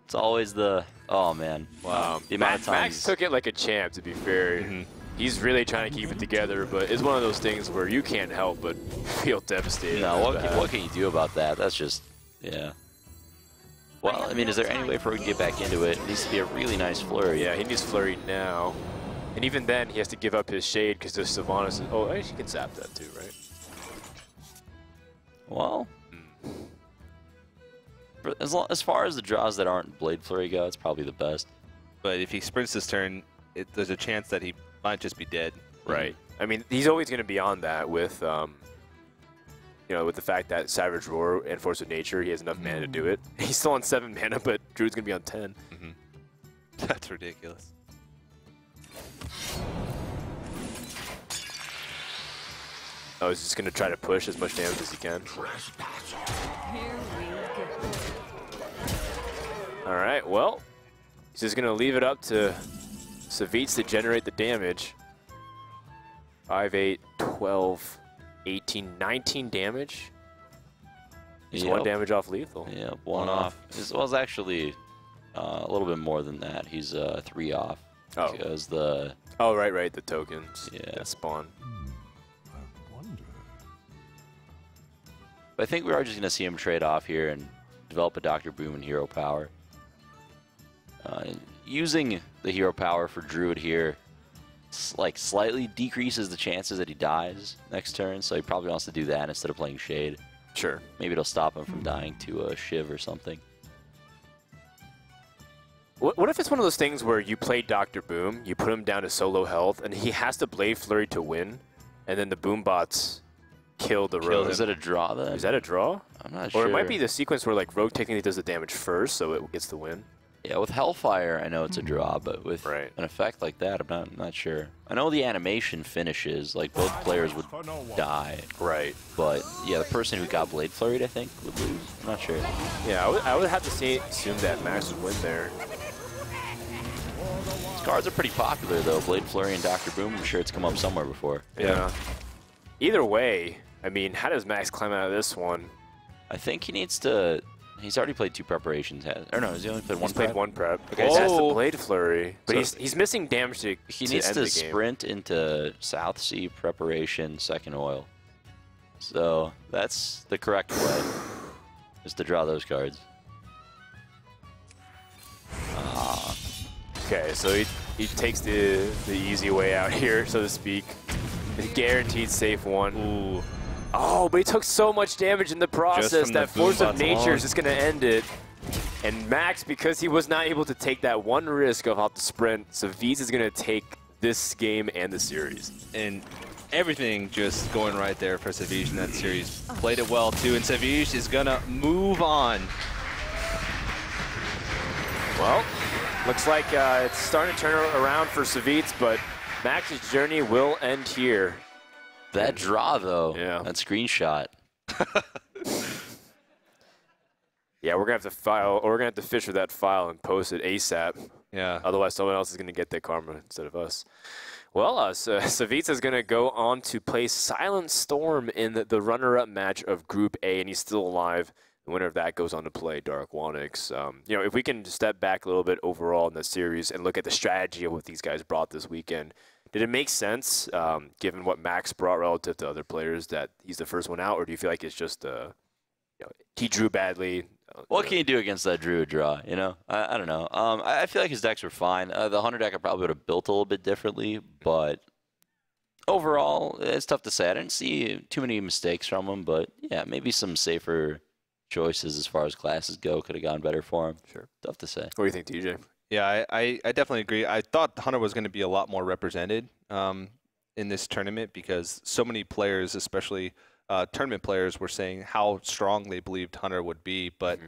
It's always the man. Wow. The amount of times Max took it like a champ. To be fair, he's really trying to keep it together, but it's one of those things where you can't help but feel devastated. No, what can you do about that? That's just Well, I mean, is there any way for him to get back into it? It needs to be a really nice flurry. Yeah, he needs flurry now. And even then, he has to give up his shade because there's Sylvanas. Oh, actually, he can zap that too, right? Well, as far as the draws that aren't Blade Flurry go, it's probably the best. But if he sprints this turn, there's a chance that he might just be dead. Right. I mean, he's always going to be on that with, with the fact that Savage Roar and Force of Nature, he has enough mana to do it. He's still on 7 mana, but Druid's going to be on 10. That's ridiculous. Oh, he's just going to try to push as much damage as he can. All right, well, he's just going to leave it up to Savjz to generate the damage. 5, 8, 12, 18, 19 damage. He's 1 damage off lethal. Yeah, 1 off. Well, it's actually a little bit more than that. He's 3 off. Oh. Because the... Oh, right, the tokens. Yeah. That spawn. But I think we are just going to see him trade off here and develop a Dr. Boom and Hero Power. Using the Hero Power for Druid here slightly decreases the chances that he dies next turn, so he probably wants to do that instead of playing Shade. Sure. Maybe it'll stop him from dying to a Shiv or something. What if it's one of those things where you play Dr. Boom, you put him down to solo health, and he has to Blade Flurry to win, and then the Boom bots kill the Rogue? Is it a draw then? Is that a draw? I'm not sure. Or it might be the sequence where like Rogue technically does the damage first, so it gets the win. Yeah, with Hellfire, I know it's a draw, but with an effect like that, I'm not sure. I know the animation finishes, like both players would die. Right. But yeah, the person who got Blade Flurried, I think, would lose. I'm not sure. Yeah, I would have to assume that Max would win there. These cards are pretty popular though, Blade Flurry and Dr. Boom. I'm sure it's come up somewhere before. Yeah. Either way, I mean, how does Max climb out of this one? I think he needs to... He's already played 2 preparations. Or no, he's only played 1 prep? He's played 1 prep. Okay, so that's the Blade Flurry. But so he's missing damage to He needs end to the game. sprint into South Sea Preparation, 2nd Oil. So that's the correct play, is to draw those cards. Okay, so he takes the easy way out here, so to speak. The guaranteed safe one. Ooh. Oh, but he took so much damage in the process that Force of Nature is just going to end it. And Max, because he was not able to take that 1 risk of off the sprint, Savjz is going to take this game and the series. And everything just going right there for Savjz in that series. Played it well, too, and Savjz is going to move on. Well, looks like it's starting to turn around for Savjz, but Max's journey will end here. That draw, though, yeah. that screenshot. Yeah, we're going to have to file, or we're going to have to fish for that file and post it ASAP. Yeah. Otherwise, someone else is going to get that karma instead of us. Well, Savjz is going to go on to play Silent Storm in the runner-up match of Group A, and he's still alive. The winner of that goes on to play Dark Wanix. If we can step back a little bit overall in the series and look at the strategy of what these guys brought this weekend, did it make sense, given what Max brought relative to other players, that he's the first one out, or do you feel like it's just he drew badly? What can you do against that Druid draw, you know? I don't know. I feel like his decks were fine. The Hunter deck I probably would have built a little bit differently, but overall, it's tough to say. I didn't see too many mistakes from him, but yeah, maybe some safer choices as far as classes go could have gone better for him. Sure. Tough to say. What do you think, TJ? Yeah, I definitely agree. I thought Hunter was going to be a lot more represented in this tournament because so many players, especially tournament players, were saying how strong they believed Hunter would be. But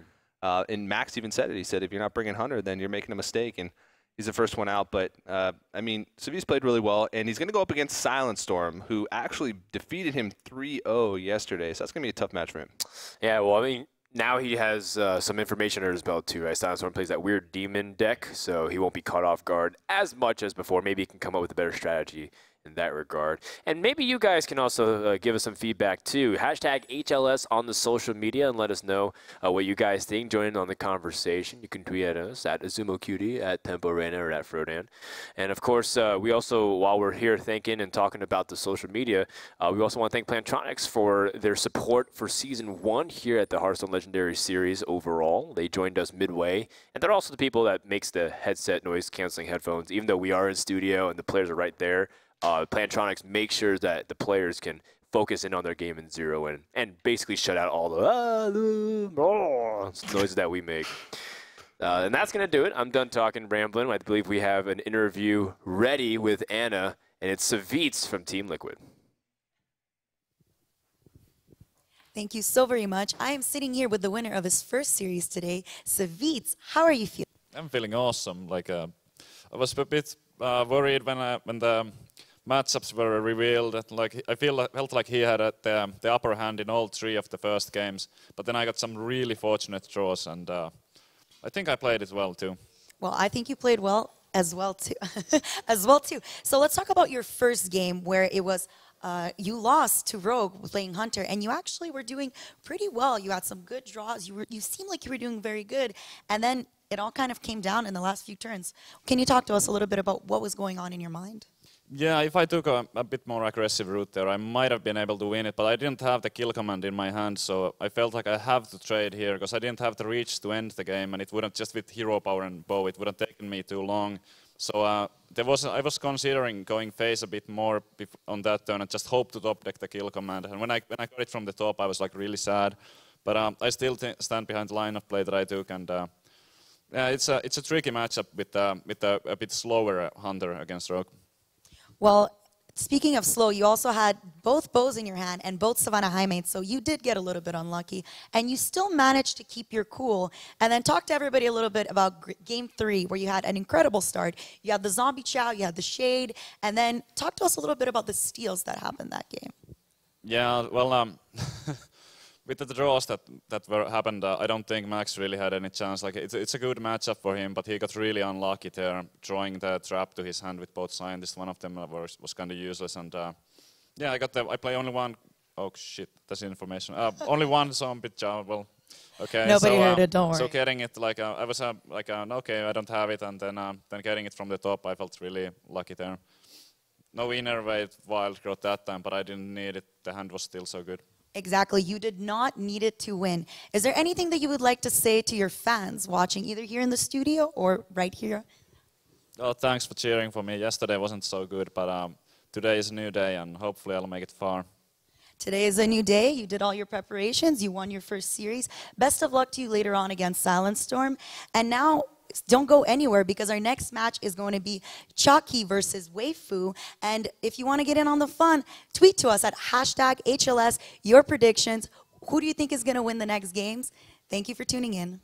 and Max even said it. He said, if you're not bringing Hunter, then you're making a mistake. And he's the first one out. But, I mean, Savjz played really well. And he's going to go up against Silent Storm, who actually defeated him 3-0 yesterday. So that's going to be a tough match for him. Yeah, well, I mean, now he has some information under his belt, too. Right? Silent Storm plays that weird demon deck, so he won't be caught off guard as much as before. Maybe he can come up with a better strategy in that regard. And maybe you guys can also give us some feedback too. Hashtag HLS on the social media and let us know what you guys think. Join in on the conversation. You can tweet at us at AzumoQD, at TempoRena, or at Frodan. And of course, we also, while we're here thinking and talking about the social media, we also want to thank Plantronics for their support for Season 1 here at the Hearthstone Legendary Series overall. They joined us midway. And they're also the people that makes the headset noise canceling headphones. Even though we are in studio and the players are right there, Plantronics make sure that the players can focus in on their game and zero in and basically shut out all the noises that we make. And that's going to do it. I'm done talking, rambling. I believe we have an interview ready with Anna, and it's Savjz from Team Liquid. Thank you so very much. I am sitting here with the winner of his first series today, Savjz. How are you feeling? I'm feeling awesome. Like I was a bit worried when the matchups were revealed. Like I felt like he had the upper hand in all 3 of the first games, but then I got some really fortunate draws, and I think I played it well too. Well, I think you played well as well too. So let's talk about your first game where it was you lost to Rogue playing Hunter, and you actually were doing pretty well. You had some good draws. You seemed like you were doing very good, and then it all kind of came down in the last few turns. Can you talk to us a little bit about what was going on in your mind? Yeah, if I took a bit more aggressive route there, I might have been able to win it, but I didn't have the kill command in my hand, so I felt like I have to trade here, because I didn't have the reach to end the game, and it wouldn't, just with hero power and bow, it would have taken me too long. So I was considering going phase a bit more on that turn and just hope to top deck the kill command. And when I got it from the top, I was like really sad. But I still stand behind the line of play that I took, and yeah, it's a tricky matchup with a bit slower Hunter against Rogue. Well, speaking of slow, you also had both bows in your hand and both Savannah high mates, so you did get a little bit unlucky, and you still managed to keep your cool. And then talk to everybody a little bit about Game 3, where you had an incredible start. You had the Zombie Chow, you had the Shade, and then talk to us a little bit about the steals that happened that game. Yeah, well, with the draws that happened, I don't think Max really had any chance. Like it's a good matchup for him, but he got really unlucky there, drawing the trap to his hand with both scientists. One of them was kind of useless, and yeah, I play only one. Oh shit, that's information. Only one zombie chow. Well, okay. Nobody so, heard it. Don't worry. So getting it, like I was okay, I don't have it, and then getting it from the top, I felt really lucky there. No inner wave wild growth that time, but I didn't need it. The hand was still so good. Exactly. You did not need it to win. Is there anything that you would like to say to your fans watching either here in the studio or right here? Oh, thanks for cheering for me. Yesterday wasn't so good, but today is a new day, and hopefully I'll make it far. Today is a new day. You did all your preparations. You won your first series. Best of luck to you later on against Silent Storm. And now, don't go anywhere, because our next match is going to be Chalky versus Weifu. And if you want to get in on the fun, tweet to us at #HLS your predictions. Who do you think is going to win the next games? Thank you for tuning in.